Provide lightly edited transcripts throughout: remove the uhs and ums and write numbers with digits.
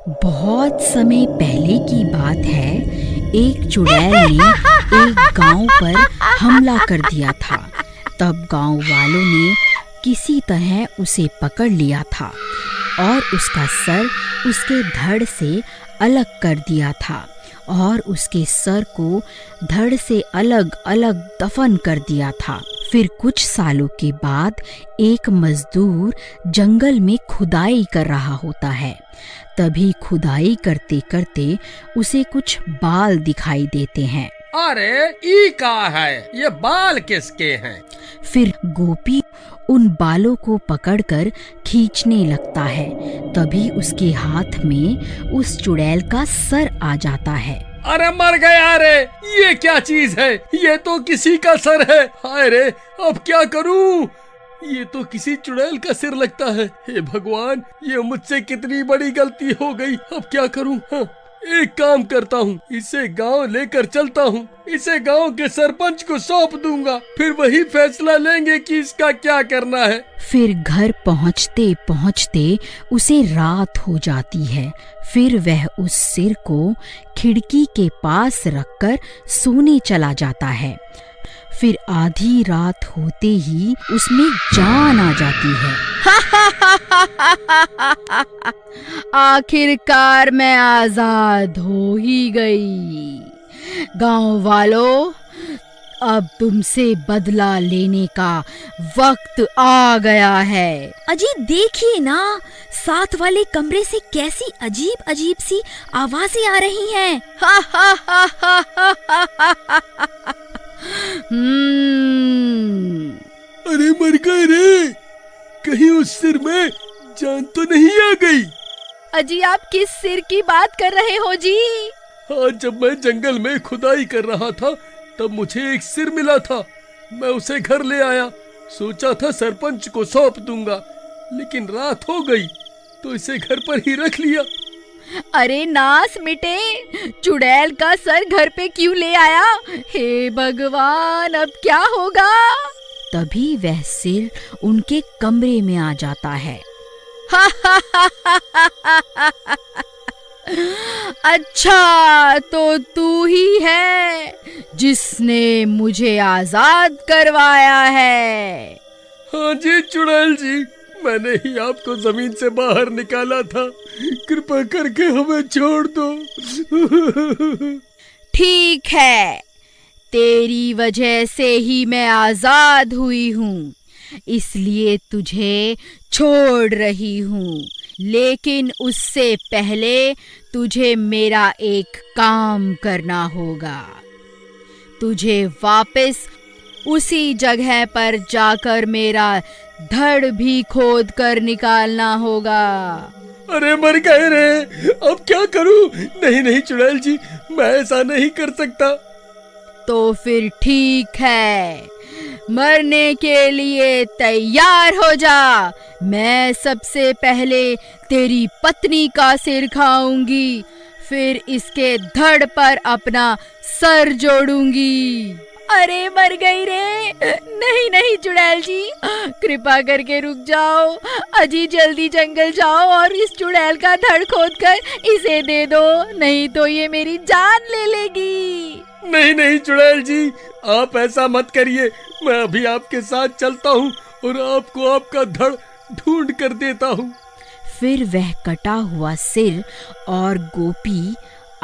बहुत समय पहले की बात है। एक चुड़ैल ने एक गांव पर हमला कर दिया था। तब गांव वालों ने किसी तरह उसे पकड़ लिया था और उसका सर उसके धड़ से अलग कर दिया था और उसके सर को धड़ से अलग अलग दफन कर दिया था। फिर कुछ सालों के बाद एक मजदूर जंगल में खुदाई कर रहा होता है। तभी खुदाई करते करते उसे कुछ बाल दिखाई देते हैं। अरे ई का है, ये बाल किसके हैं? फिर गोपी उन बालों को पकड़कर खींचने लगता है। तभी उसके हाथ में उस चुड़ैल का सर आ जाता है। अरे मर गया रे, ये क्या चीज है? ये तो किसी का सर है। हाय रे, अब क्या करूं? ये तो किसी चुड़ैल का सिर लगता है। हे भगवान, ये मुझसे कितनी बड़ी गलती हो गई। अब क्या करूं? हाँ, एक काम करता हूँ, इसे गांव लेकर चलता हूँ। इसे गांव के सरपंच को सौंप दूंगा, फिर वही फैसला लेंगे कि इसका क्या करना है। फिर घर पहुँचते पहुँचते उसे रात हो जाती है। फिर वह उस सिर को खिड़की के पास रखकर सोने चला जाता है। फिर आधी रात होते ही उसमें जान आ जाती है। आखिरकार मैं आजाद हो ही गई। गांव वालों, अब तुमसे बदला लेने का वक्त आ गया है। अजी देखिए ना, साथ वाले कमरे से कैसी अजीब अजीब सी आवाजें आ रही हैं। अरे मर गए रे, कहीं उस सिर में जान तो नहीं आ गई? अजी आप किस सिर की बात कर रहे हो जी? हाँ, जब मैं जंगल में खुदाई कर रहा था तब मुझे एक सिर मिला था। मैं उसे घर ले आया, सोचा था सरपंच को सौंप दूंगा, लेकिन रात हो गई तो इसे घर पर ही रख लिया। अरे नास मिटे, चुड़ैल का सर घर पे क्यों ले आया? हे भगवान, अब क्या होगा? तभी वह सिर उनके कमरे में आ जाता है। अच्छा, तो तू ही है जिसने मुझे आजाद करवाया है। हाँ जी चुड़ैल जी, मैंने ही आपको जमीन से बाहर निकाला था। कृपा करके हमें छोड़ दो। ठीक है, तेरी वजह से ही मैं आजाद हुई हूँ, इसलिए तुझे छोड़ रही हूँ। लेकिन उससे पहले तुझे मेरा एक काम करना होगा। तुझे वापस उसी जगह पर जाकर मेरा धड़ भी खोद कर निकालना होगा। अरे मर गए रे, अब क्या करूं? नहीं नहीं चुड़ैल जी, मैं ऐसा नहीं कर सकता। तो फिर ठीक है, मरने के लिए तैयार हो जा। मैं सबसे पहले तेरी पत्नी का सिर खाऊंगी, फिर इसके धड़ पर अपना सर जोड़ूंगी। अरे मर गई रे। नहीं नहीं चुड़ैल जी, कृपा करके रुक जाओ। अजी जल्दी जंगल जाओ और इस चुड़ैल का धड़ खोद कर इसे दे दो, नहीं तो ये मेरी जान ले लेगी। नहीं नहीं चुड़ैल जी, आप ऐसा मत करिए। मैं अभी आपके साथ चलता हूँ और आपको आपका धड़ ढूंढ कर देता हूँ। फिर वह कटा हुआ सिर और गोपी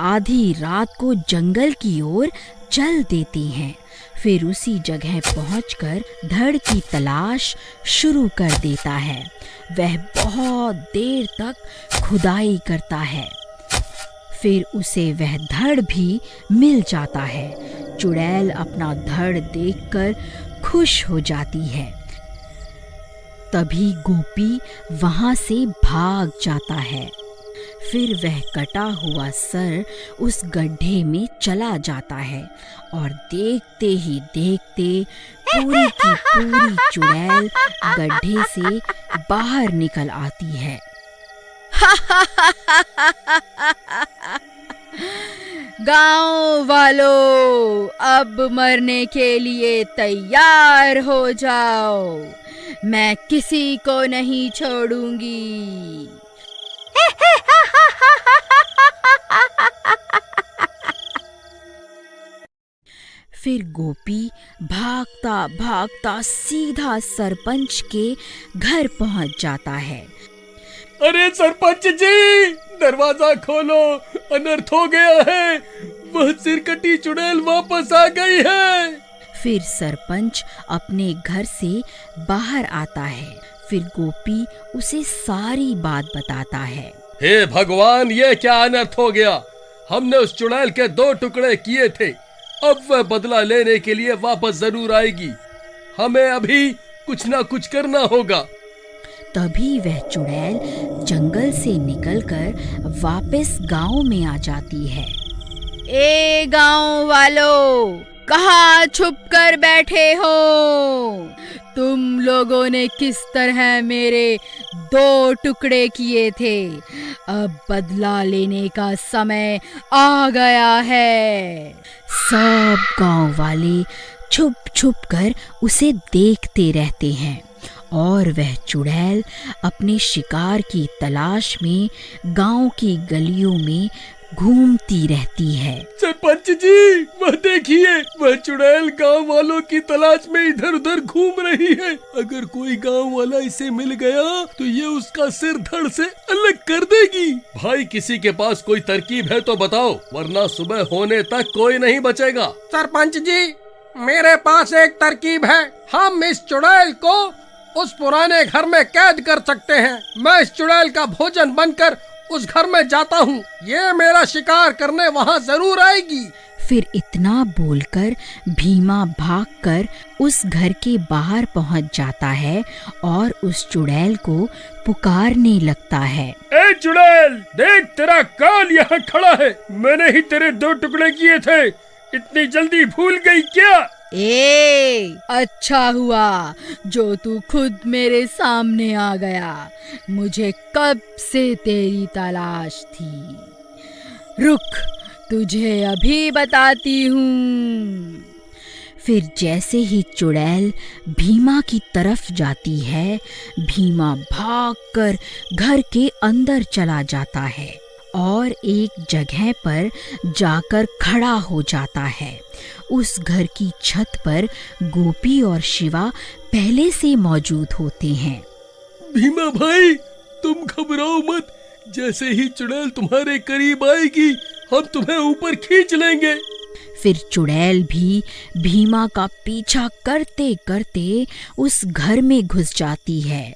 आधी रात को जंगल की ओर चल देती हैं। फिर उसी जगह पहुंचकर धड़ की तलाश शुरू कर देता है। वह बहुत देर तक खुदाई करता है, फिर उसे वह धड़ भी मिल जाता है। चुड़ैल अपना धड़ देखकर खुश हो जाती है। तभी गोपी वहां से भाग जाता है। फिर वह कटा हुआ सर उस गड्ढे में चला जाता है और देखते ही देखते पूरी की पूरी चुड़ैल गड्ढे से बाहर निकल आती है। गांव वालों, अब मरने के लिए तैयार हो जाओ। मैं किसी को नहीं छोड़ूंगी। फिर गोपी भागता भागता सीधा सरपंच के घर पहुंच जाता है। अरे सरपंच जी, दरवाजा खोलो, अनर्थ हो गया है, वह सिरकटी चुड़ैल वापस आ गई है। फिर सरपंच अपने घर से बाहर आता है। फिर गोपी उसे सारी बात बताता है। हे भगवान, ये क्या अनर्थ हो गया? हमने उस चुड़ैल के 2 टुकड़े किए थे, अब वह बदला लेने के लिए वापस जरूर आएगी। हमें अभी कुछ ना कुछ करना होगा। तभी वह चुड़ैल जंगल से निकलकर वापस गांव में आ जाती है। ए गांव वालों, कहाँ छुप कर बैठे हो? तुम लोगों ने किस तरह मेरे 2 टुकड़े किए थे? अब बदला लेने का समय आ गया है। सब गांव वाले छुप छुप कर उसे देखते रहते हैं और वह चुड़ैल अपने शिकार की तलाश में गांव की गलियों में घूमती रहती है। सरपंच जी, वह देखिए, वह चुड़ैल गांव वालों की तलाश में इधर उधर घूम रही है। अगर कोई गांव वाला इसे मिल गया तो ये उसका सिर धड़ से अलग कर देगी। भाई, किसी के पास कोई तरकीब है तो बताओ, वरना सुबह होने तक कोई नहीं बचेगा। सरपंच जी, मेरे पास एक तरकीब है। हम इस चुड़ैल को उस पुराने घर में कैद कर सकते हैं। मैं इस चुड़ैल का भोजन बनकर उस घर में जाता हूँ, ये मेरा शिकार करने वहाँ जरूर आएगी। फिर इतना बोलकर भीमा भागकर उस घर के बाहर पहुँच जाता है और उस चुड़ैल को पुकारने लगता है। ए चुड़ैल, देख, तेरा काल यहाँ खड़ा है। मैंने ही तेरे 2 टुकड़े किए थे, इतनी जल्दी भूल गई क्या? अच्छा हुआ जो तू खुद मेरे सामने आ गया। मुझे कब से तेरी तलाश थी। रुक, तुझे अभी बताती हूँ। फिर जैसे ही चुड़ैल भीमा की तरफ जाती है, भीमा भागकर घर के अंदर चला जाता है और एक जगह पर जाकर खड़ा हो जाता है। उस घर की छत पर गोपी और शिवा पहले से मौजूद होते हैं। भीमा भाई, तुम घबराओ मत। जैसे ही चुड़ैल तुम्हारे करीब आएगी, हम तुम्हें ऊपर खींच लेंगे। फिर चुड़ैल भी भीमा का पीछा करते करते उस घर में घुस जाती है।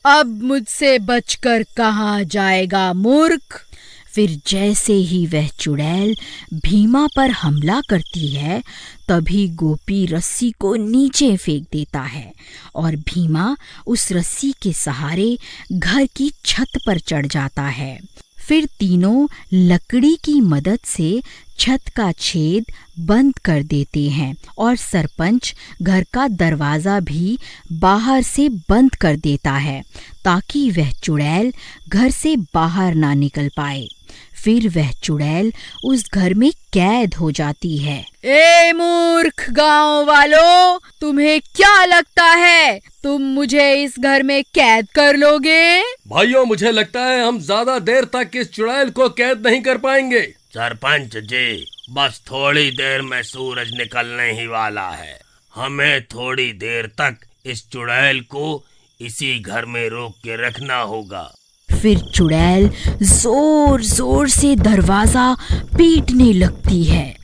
अब मुझसे बचकर कहाँ जाएगा मूर्ख? फिर जैसे ही वह चुड़ैल भीमा पर हमला करती है, तभी गोपी रस्सी को नीचे फेंक देता है और भीमा उस रस्सी के सहारे घर की छत पर चढ़ जाता है। फिर तीनों लकड़ी की मदद से छत का छेद बंद कर देते हैं और सरपंच घर का दरवाजा भी बाहर से बंद कर देता है ताकि वह चुड़ैल घर से बाहर ना निकल पाए। फिर वह चुड़ैल उस घर में कैद हो जाती है। ए मूर्ख गांव वालों, तुम्हें क्या लगता है तुम मुझे इस घर में कैद कर लोगे? भाइयों, मुझे लगता है हम ज्यादा देर तक इस चुड़ैल को कैद नहीं कर पाएंगे। सरपंच जी, बस थोड़ी देर में सूरज निकलने ही वाला है। हमें थोड़ी देर तक इस चुड़ैल को इसी घर में रोक के रखना होगा। फिर चुड़ैल जोर जोर से दरवाजा पीटने लगती है।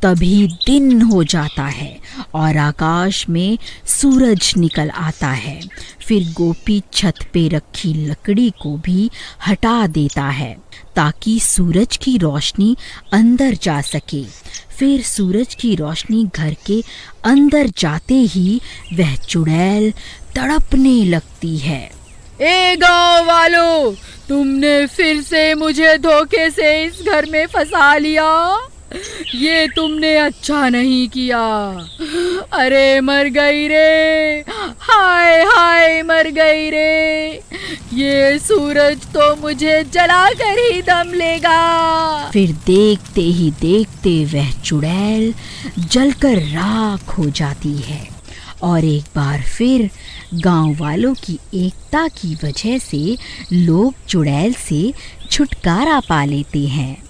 तभी दिन हो जाता है और आकाश में सूरज निकल आता है। फिर गोपी छत पे रखी लकड़ी को भी हटा देता है ताकि सूरज की रोशनी अंदर जा सके। फिर सूरज की रोशनी घर के अंदर जाते ही वह चुड़ैल तड़पने लगती है। ए गांव वालों, तुमने फिर से मुझे धोखे से इस घर में फंसा लिया। ये तुमने अच्छा नहीं किया। अरे मर गई रे, हाय हाय मर गई रे। ये सूरज तो मुझे जलाकर ही दम लेगा। फिर देखते ही देखते वह चुड़ैल जलकर राख हो जाती है और एक बार फिर गांव वालों की एकता की वजह से लोग चुड़ैल से छुटकारा पा लेते हैं।